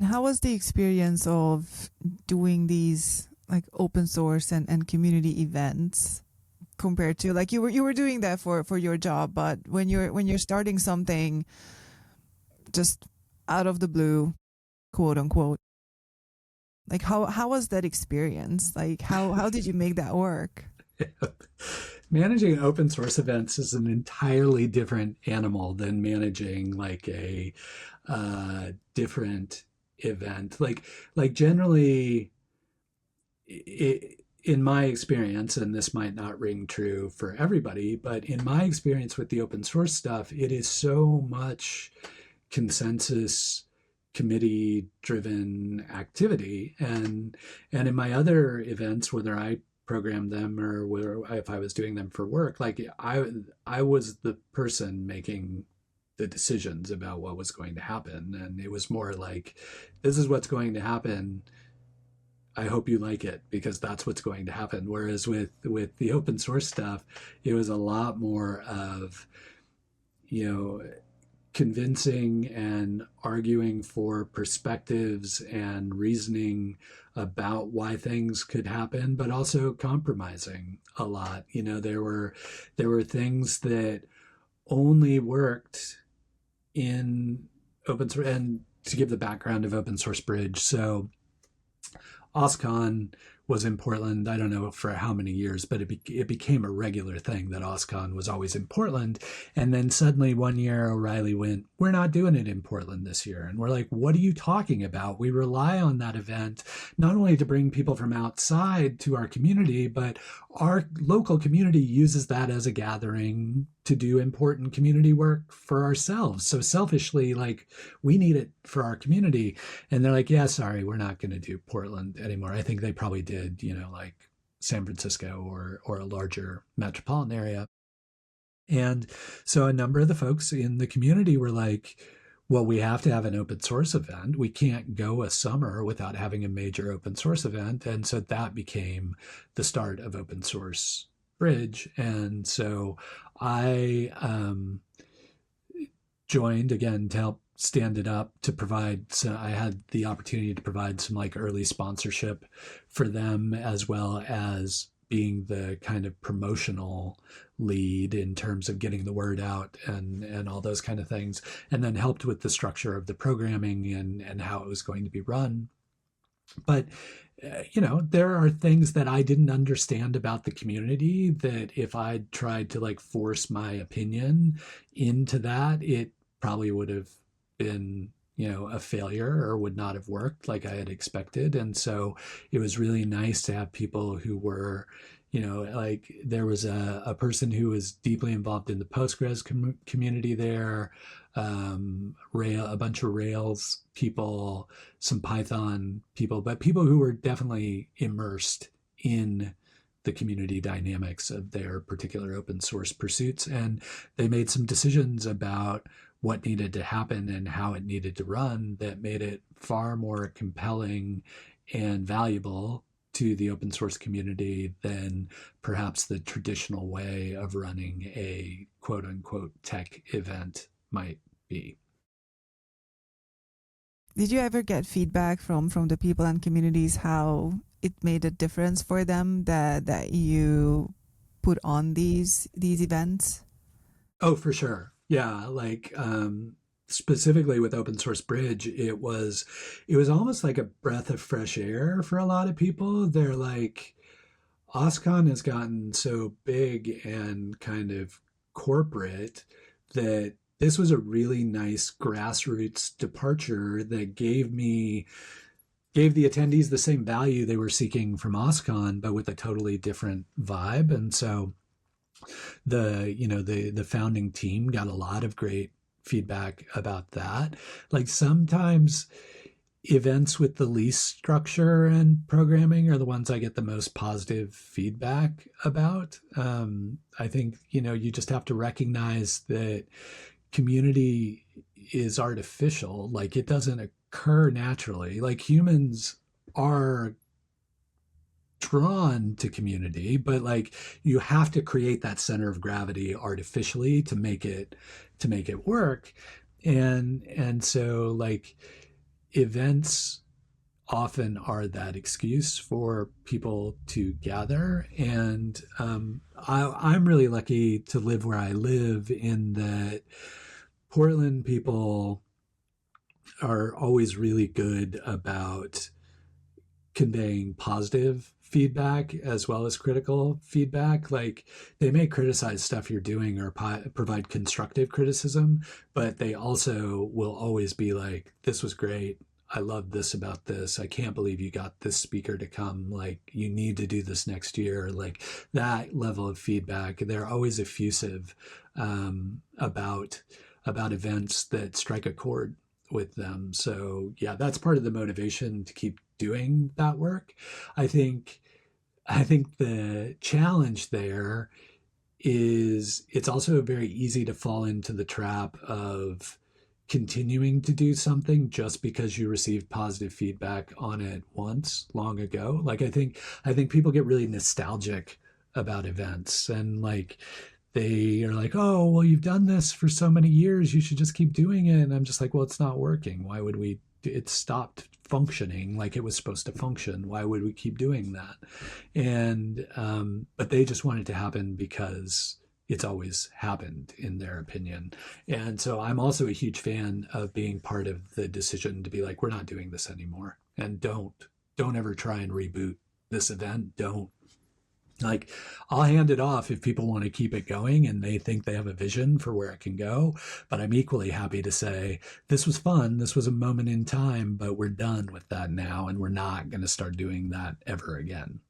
how was the experience of doing these like open source and community events compared to like you were doing that for your job, but when you're starting something just out of the blue, quote unquote, like how was that experience? Like how did you make that work? Managing open source events is an entirely different animal than managing like a different event. Like generally, in my experience, and this might not ring true for everybody, but in my experience with the open source stuff, it is so much consensus committee driven activity, and in my other events, whether I programmed them or whether if I was doing them for work, like I was the person making the decisions about what was going to happen, and it was more like, this is what's going to happen. I hope you like it because that's what's going to happen. Whereas with the open source stuff, it was a lot more of, you know, convincing and arguing for perspectives and reasoning about why things could happen, but also compromising a lot. You know, there were things that only worked in open source. And to give the background of Open Source Bridge, so OSCON was in Portland, I don't know for how many years, but it became a regular thing that OSCON was always in Portland. And then suddenly one year O'Reilly went, we're not doing it in Portland this year. And we're like, what are you talking about? We rely on that event not only to bring people from outside to our community, but our local community uses that as a gathering to do important community work for ourselves. So selfishly, like, we need it for our community. And they're like, yeah, sorry, we're not going to do Portland anymore. I think they probably did, you know, like San Francisco or a larger metropolitan area. And so a number of the folks in the community were like, well, we have to have an open source event. We can't go a summer without having a major open source event. And so that became the start of Open Source Bridge. And so I joined again to help stand it up, to provide, so I had the opportunity to provide some like early sponsorship for them, as well as being the kind of promotional lead in terms of getting the word out and all those kind of things, and then helped with the structure of the programming and how it was going to be run. But you know, there are things that I didn't understand about the community that if I'd tried to like force my opinion into that, it probably would have been, you know, a failure or would not have worked like I had expected. And so it was really nice to have people who were, you know, like there was a person who was deeply involved in the Postgres community there, a bunch of Rails people, some Python people, but people who were definitely immersed in the community dynamics of their particular open source pursuits. And they made some decisions about what needed to happen and how it needed to run that made it far more compelling and valuable to the open source community than perhaps the traditional way of running a quote unquote tech event might be. Did you ever get feedback from the people and communities how it made a difference for them that you put on these events? Oh, for sure. Yeah, like specifically with Open Source Bridge, it was almost like a breath of fresh air for a lot of people. They're like, OSCON has gotten so big and kind of corporate that this was a really nice grassroots departure that gave the attendees the same value they were seeking from OSCON, but with a totally different vibe. And so the founding team got a lot of great feedback about that. Like sometimes events with the least structure and programming are the ones I get the most positive feedback about. I think, you know, you just have to recognize that community is artificial. Like it doesn't occur naturally. Like humans are drawn to community, but like you have to create that center of gravity artificially to make it work. And so like events often are that excuse for people to gather. And I'm really lucky to live where I live, in that Portland people are always really good about conveying positive feedback as well as critical feedback. Like, they may criticize stuff you're doing or provide constructive criticism, but they also will always be like, this was great. I love this about this. I can't believe you got this speaker to come. Like, you need to do this next year. Like, that level of feedback. They're always effusive about events that strike a chord with them. So yeah, that's part of the motivation to keep doing that work. I think the challenge there is it's also very easy to fall into the trap of continuing to do something just because you received positive feedback on it once long ago. Like, I think people get really nostalgic about events, and like, they are like, oh, well, you've done this for so many years, you should just keep doing it. And I'm just like, well, it's not working. Why would we? It stopped functioning like it was supposed to function. Why would we keep doing that? And but they just want it to happen because it's always happened, in their opinion. And so I'm also a huge fan of being part of the decision to be like, we're not doing this anymore, and don't ever try and reboot this event. Don't. Like, I'll hand it off if people want to keep it going and they think they have a vision for where it can go. But I'm equally happy to say, this was fun. This was a moment in time, but we're done with that now. And we're not going to start doing that ever again.